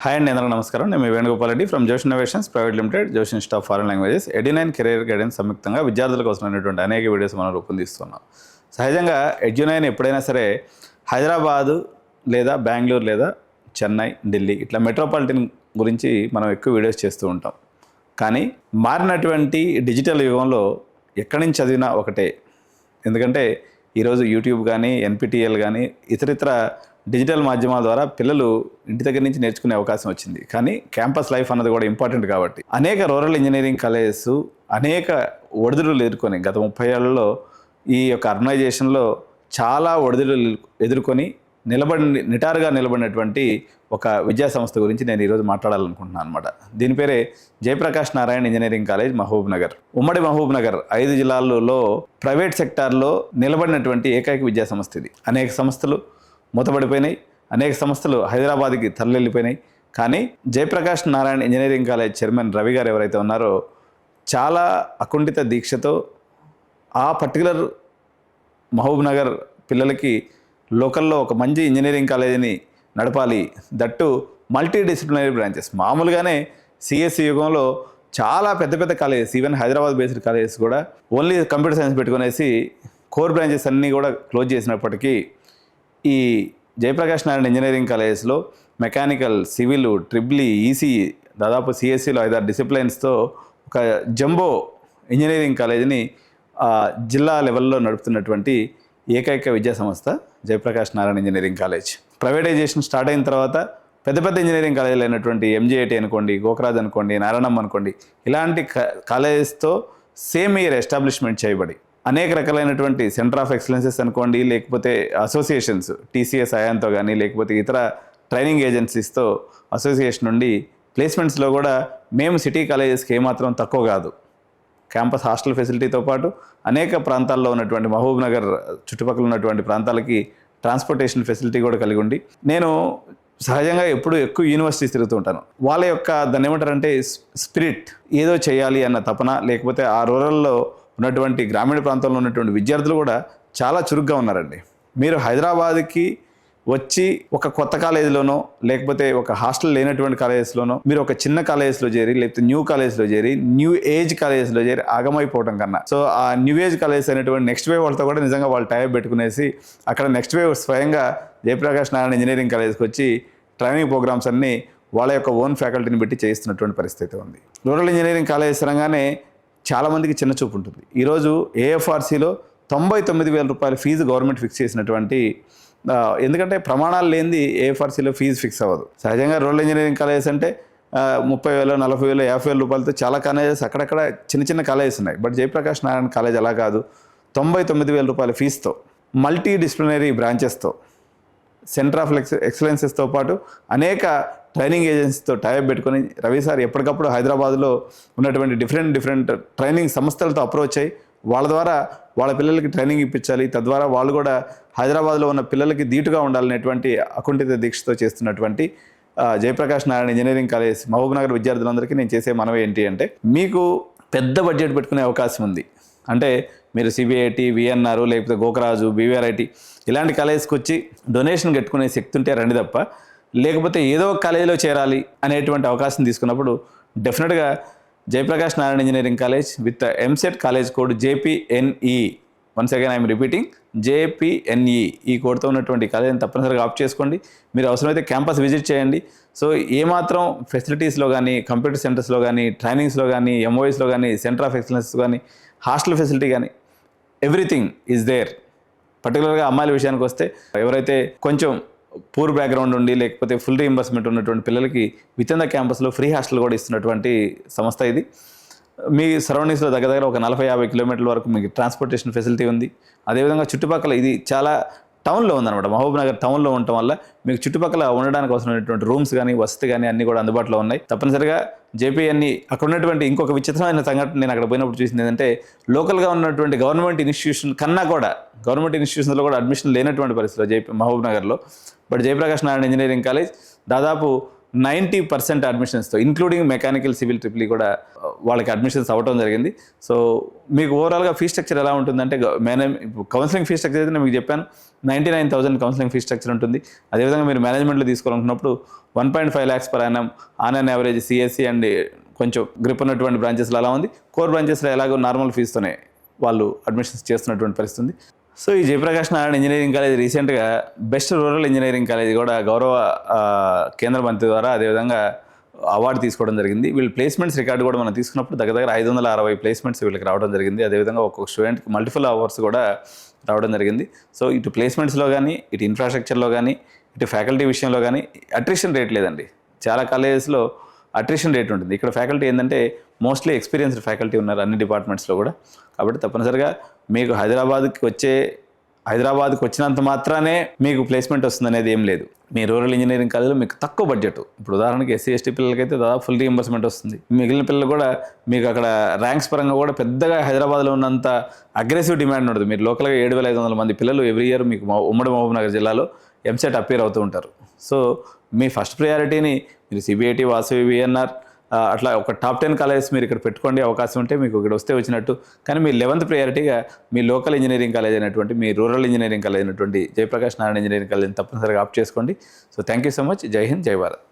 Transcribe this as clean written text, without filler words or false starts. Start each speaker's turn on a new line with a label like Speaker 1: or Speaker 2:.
Speaker 1: Hi అండి, అందరికీ నమస్కారం. నేను మీ Venugopal Reddy from Josh innovations private limited, Josh institute of foreign languages, Edunine career guidance సంయుక్తంగా విద్యార్థుల కోసం అనేటువంటి అనేక వీడియోస్ మనం రూపొందిస్తున్నాం. సహజంగా ఎడ్యునైన్ ఎప్పుడైనా సరే హైదరాబాదు లేదా బెంగళూరు లేదా చెన్నై, ఢిల్లీ ఇట్లా మెట్రోపాలిటన్ గురించి మనం ఎక్కువ వీడియోస్ చేస్తూ ఉంటాం. కానీ మారినటువంటి డిజిటల్ యుగంలో ఎక్కడి నుంచి చదివినా ఒకటే. ఎందుకంటే ఈరోజు యూట్యూబ్ కానీ, ఎన్పిటిఎల్ కానీ ఇతరితర డిజిటల్ మాధ్యమాల ద్వారా పిల్లలు ఇంటి దగ్గర నుంచి నేర్చుకునే అవకాశం వచ్చింది. కానీ క్యాంపస్ లైఫ్ అన్నది కూడా ఇంపార్టెంట్ కాబట్టి అనేక రూరల్ ఇంజనీరింగ్ కాలేజెస్ అనేక ఒడిదుడులు ఎదుర్కొని గత 30 ఏళ్లలో ఈ యొక్క అర్బనైజేషన్లో చాలా ఒడిదుడులు ఎదుర్కొని నిటారుగా నిలబడినటువంటి ఒక విద్యా సంస్థ గురించి నేను ఈరోజు మాట్లాడాలనుకుంటున్నాను అనమాట. దీని పేరే జయప్రకాష్ నారాయణ ఇంజనీరింగ్ కాలేజ్, మహబూబ్ నగర్. ఉమ్మడి మహబూబ్ నగర్ 5 జిల్లాల్లో ప్రైవేట్ సెక్టార్లో నిలబడినటువంటి ఏకైక విద్యా సంస్థ ఇది. అనేక సంస్థలు మూతపడిపోయినాయి, అనేక సంస్థలు హైదరాబాద్కి తరలిపోయినాయి. కానీ Jayaprakash Narayana engineering college chairman Ravi గారు ఎవరైతే ఉన్నారో చాలా అకుంఠిత దీక్షతో ఆ పర్టికులర్ మహబూబ్ నగర్ పిల్లలకి లోకల్లో ఒక మంచి ఇంజనీరింగ్ కాలేజీని నడపాలి, దట్టు మల్టీ డిసిప్లినరీ బ్రాంచెస్. మామూలుగానే సిఎస్సి యుగంలో చాలా పెద్ద పెద్ద colleges, even Hyderabad based colleges కూడా ఓన్లీ కంప్యూటర్ సైన్స్ పెట్టుకునేసి కోర్ బ్రాంచెస్ అన్నీ కూడా క్లోజ్ చేసినప్పటికీ ఈ జయప్రకాష్ నారాయణ ఇంజనీరింగ్ కాలేజెస్లో మెకానికల్, సివిల్, ట్రిపుల్ ఈసీ దాదాపు సిఎస్సిలో 5-6 డిసిప్లైన్స్తో ఒక జంబో ఇంజనీరింగ్ కాలేజీని జిల్లా లెవెల్లో నడుపుతున్నటువంటి ఏకైక విద్యా సంస్థ Jayaprakash Narayana engineering college. Privatisation start అయిన తర్వాత పెద్ద పెద్ద ఇంజనీరింగ్ కాలేజీలు అయినటువంటి ఎంజీఐటీ అనుకోండి, గోకరాజ్ అనుకోండి, నారాయణమ్మ అనుకోండి, ఇలాంటి కాలేజెస్తో సేమ్ ఇయర్ ఎస్టాబ్లిష్మెంట్ చేయబడి అనేక రకాలైనటువంటి సెంటర్ ఆఫ్ ఎక్సలెన్సెస్ అనుకోండి, లేకపోతే అసోసియేషన్స్ టీసీఎస్ అయాన్తో కానీ, లేకపోతే ఇతర ట్రైనింగ్ ఏజెన్సీస్తో అసోసియేషన్ నుండి ప్లేస్మెంట్స్లో కూడా మేము సిటీ కాలేజెస్కి ఏమాత్రం తక్కువ కాదు. క్యాంపస్ హాస్టల్ ఫెసిలిటీతో పాటు అనేక ప్రాంతాల్లో ఉన్నటువంటి మహబూబ్ నగర్ చుట్టుపక్కల ఉన్నటువంటి ప్రాంతాలకి ట్రాన్స్పోర్టేషన్ ఫెసిలిటీ కూడా కలిగి ఉండి, నేను సహజంగా ఎప్పుడు ఎక్కువ యూనివర్సిటీస్ తిరుగుతూ ఉంటాను. వాళ్ళ యొక్క దాన్ని ఏమంటారంటే స్పిరిట్, ఏదో చేయాలి అన్న తపన, లేకపోతే ఆ రూరల్లో ఉన్నటువంటి గ్రామీణ ప్రాంతంలో ఉన్నటువంటి విద్యార్థులు కూడా చాలా చురుగ్గా ఉన్నారండి. మీరు హైదరాబాద్కి వచ్చి ఒక కొత్త కాలేజీలోనో, లేకపోతే ఒక హాస్టల్ లేనటువంటి కాలేజెస్లోనో, మీరు ఒక చిన్న కాలేజెస్లో చేరి, లేకపోతే న్యూ కాలేజ్లో చేరి, న్యూ ఏజ్ కాలేజెస్లో చేరి ఆగమైపోవడం కన్నా, సో ఆ న్యూ ఏజ్ కాలేజెస్ అయినటువంటి నెక్స్ట్ వేవ్ వాళ్ళతో కూడా నిజంగా వాళ్ళు టైప్ పెట్టుకునేసి అక్కడ నెక్స్ట్ వేవ్ స్వయంగా జయప్రకాష్ నారాయణ ఇంజనీరింగ్ కాలేజ్కి వచ్చి ట్రైనింగ్ ప్రోగ్రామ్స్ అన్నీ వాళ్ళ యొక్క ఓన్ ఫ్యాకల్టీని పెట్టి చేయిస్తున్నటువంటి పరిస్థితి ఉంది. రూరల్ ఇంజనీరింగ్ కాలేజెస్ అనగానే చాలామందికి చిన్న చూపు ఉంటుంది. ఈరోజు ఏఎఫ్ఆర్సీలో 99,000 రూపాయల ఫీజు గవర్నమెంట్ ఫిక్స్ చేసినటువంటి, ఎందుకంటే ప్రమాణాలు లేనిది ఏఎఫ్ఆర్సీలో ఫీజు ఫిక్స్ అవ్వదు. సహజంగా రూరల్ ఇంజనీరింగ్ కాలేజెస్ అంటే 30,000, 40,000, 50,000 రూపాయలతో చాలా కాలేజెస్ అక్కడక్కడ చిన్న చిన్న కాలేజెస్ ఉన్నాయి. బట్ జయప్రకాష్ నారాయణ కాలేజ్ అలా కాదు. 99,000 రూపాయల ఫీజుతో, మల్టీ డిసిప్లినరీ బ్రాంచెస్తో, సెంటర్ ఆఫ్ ఎక్సలెన్సెస్తో పాటు అనేక ట్రైనింగ్ ఏజెన్సీతో టైప్ పెట్టుకొని రవి సార్ ఎప్పటికప్పుడు హైదరాబాద్లో ఉన్నటువంటి డిఫరెంట్ ట్రైనింగ్ సంస్థలతో అప్రోచ్ అయ్యి వాళ్ళ ద్వారా వాళ్ళ పిల్లలకి ట్రైనింగ్ ఇప్పించాలి, తద్వారా వాళ్ళు కూడా హైదరాబాద్లో ఉన్న పిల్లలకి ధీటుగా ఉండాలనేటువంటి అకుంఠిత దీక్షతో చేస్తున్నటువంటి జయప్రకాష్ నారాయణ ఇంజనీరింగ్ కాలేజ్ మహబూబ్ నగర్ విద్యార్థులందరికీ నేను చేసే మనవి ఏంటి అంటే, మీకు పెద్ద బడ్జెట్ పెట్టుకునే అవకాశం ఉంది. అంటే మీరు సిబిఐటి, విఎన్ఆర్, లేకపోతే గోకరాజు, బీవీఆర్ఐటి ఇలాంటి కాలేజ్కి వచ్చి డొనేషన్ కట్టుకునే శక్తి ఉంటే రండి తప్ప, లేకపోతే ఏదో ఒక కాలేజీలో చేరాలి అనేటువంటి అవకాశం తీసుకున్నప్పుడు డెఫినెట్గా Jayaprakash Narayana engineering college with EAMCET college code JPNE, once again I'm repeating, JPNE ఈ కోడ్తో ఉన్నటువంటి కాలేజీని తప్పనిసరిగా ఆప్ట్ చేసుకోండి. మీరు అవసరమైతే క్యాంపస్ విజిట్ చేయండి. సో ఏమాత్రం ఫెసిలిటీస్లో కానీ, కంప్యూటర్ సెంటర్స్లో కానీ, ట్రైనింగ్స్లో కానీ, ఎంఓఎస్లో కానీ, సెంటర్ ఆఫ్ ఎక్సలెన్స్ కానీ, హాస్టల్ ఫెసిలిటీ కానీ ఎవ్రీథింగ్ ఈజ్ దేర్. పర్టికులర్గా అమ్మాయిల విషయానికి వస్తే ఎవరైతే కొంచెం పూర్ బ్యాక్గ్రౌండ్ ఉండి, లేకపోతే ఫుల్ రీయింబర్స్మెంట్ ఉన్నటువంటి పిల్లలకి విత్ ఇన్ ద క్యాంపస్లో ఫ్రీ హాస్టల్ కూడా ఇస్తున్నటువంటి సంస్థ ఇది. మీ సరౌండింగ్స్లో దగ్గర ఒక 40-50 కిలోమీటర్ల వరకు మీకు ట్రాన్స్పోర్టేషన్ ఫెసిలిటీ ఉంది. అదేవిధంగా చుట్టుపక్కల ఇది చాలా టౌన్లో ఉందన్నమాట. మహబూబ్ నగర్ టౌన్లో ఉండటం వల్ల మీకు చుట్టుపక్కల ఉండడానికి అవసరమైనటువంటి రూమ్స్ కానీ, వసతి కానీ అన్నీ కూడా అందుబాటులో ఉన్నాయి. తప్పనిసరిగా JPNE అక్కడ ఉన్నటువంటి ఇంకొక విచిత్రమైన సంఘటన నేను అక్కడ పోయినప్పుడు చూసింది ఏంటంటే, లోకల్గా ఉన్నటువంటి గవర్నమెంట్ ఇన్స్టిట్యూషన్ కన్నా కూడా గవర్నమెంట్ ఇన్స్టిట్యూషన్లో కూడా అడ్మిషన్ లేనటువంటి పరిస్థితిలో మహబూబ్ నగర్లో, but Jayaprakash Narayana engineering college దాదాపు 90% అడ్మిషన్స్తో ఇంక్లూడింగ్ మెకానికల్ సివిల్ ట్రిపుల్ కూడా వాళ్ళకి అడ్మిషన్స్ అవ్వడం జరిగింది. సో మీకు ఓవరాల్గా ఫీ స్ట్రక్చర్ ఎలా ఉంటుందంటే కౌన్సిలింగ్ ఫీ స్ట్రక్చర్ అయితే నేను మీకు చెప్పాను 99,000 కౌన్సిలింగ్ ఫీ స్ట్రక్చర్ ఉంటుంది. అదేవిధంగా మీరు మేనేజ్మెంట్లో తీసుకోవాలనుకున్నప్పుడు 1.5 lakhs per annum on and average CSC and కొంచెం గ్రిప్ ఉన్నటువంటి బ్రాంచెస్లో అలా ఉంది. కోర్ బ్రాంచెస్లో ఎలాగో నార్మల్ ఫీజుతోనే వాళ్ళు అడ్మిషన్స్ చేస్తున్నటువంటి పరిస్థితి ఉంది. సో ఈ జయప్రకాష్ నారాయణ ఇంజనీరింగ్ కాలేజ్ రీసెంట్గా బెస్ట్ రూరల్ ఇంజనీరింగ్ కాలేజ్ కూడా గౌరవ కేంద్ర మంత్రి ద్వారా అదేవిధంగా అవార్డు తీసుకోవడం జరిగింది. వీళ్ళు ప్లేస్మెంట్స్ రికార్డు కూడా మనం తీసుకున్నప్పుడు దగ్గర 560 ప్లేస్మెంట్స్ వీళ్ళకి రావడం జరిగింది. అదేవిధంగా ఒక్కొక్క స్టూడెంట్కి మల్టిపుల్ అవార్డ్స్ కూడా రావడం జరిగింది. సో ఇటు ప్లేస్మెంట్స్లో కానీ ఇటు ఇన్ఫ్రాస్ట్రక్చర్లో కానీ ఇటు ఫ్యాకల్టీ విషయంలో కానీ అట్రిషన్ రేట్ లేదండి. చాలా కాలేజెస్లో అట్రిషన్ రేట్ ఉంటుంది. ఇక్కడ ఫ్యాకల్టీ ఏంటంటే మోస్ట్లీ ఎక్స్పీరియన్స్డ్ ఫ్యాకల్టీ ఉన్నారు అన్ని డిపార్ట్మెంట్స్లో కూడా. కాబట్టి తప్పనిసరిగా మీకు హైదరాబాద్కి వచ్చినంత మాత్రానే మీకు ప్లేస్మెంట్ వస్తుంది అనేది ఏం లేదు. మీ రూరల్ ఇంజనీరింగ్ కాలేజ్లో మీకు తక్కువ బడ్జెట్, ఇప్పుడు ఉదాహరణకి ఎస్సీ ఎస్టీ పిల్లలకైతే దాదాపు ఫుల్ రీఎంబర్స్మెంట్ వస్తుంది. మిగిలిన పిల్లలు కూడా మీకు అక్కడ ర్యాంక్స్ పరంగా కూడా పెద్దగా హైదరాబాద్లో ఉన్నంత అగ్రెసివ్ డిమాండ్ ఉండదు. మీరు లోకల్గా 7,500 మంది పిల్లలు ఎవ్రీ ఇయర్ మీకు ఉమ్మడి మహబూబ్నగర్ జిల్లాలో ఎంసెట్ అపీర్ అవుతూ ఉంటారు. సో మీ ఫస్ట్ ప్రయారిటీని మీరు సిబిఐటి, వాసవి, విఎన్ఆర్ అట్లా ఒక టాప్ 10 కాలేజెస్ మీరు ఇక్కడ పెట్టుకోండి అవకాశం ఉంటే మీకు ఇక్కడ వస్తే వచ్చినట్టు. కానీ మీ 11th ప్రయారిటీగా మీ లోకల్ ఇంజనీరింగ్ కాలేజ్ అయినటువంటి మీ రూరల్ ఇంజనీరింగ్ కాలేజ్ అయినటువంటి జయప్రకాష్ నారాయణ ఇంజనీరింగ్ కాలేజ్ని తప్పనిసరిగా ఆప్ట్ చేసుకోండి. So thank you so much. జై హింద్, జై భారత్.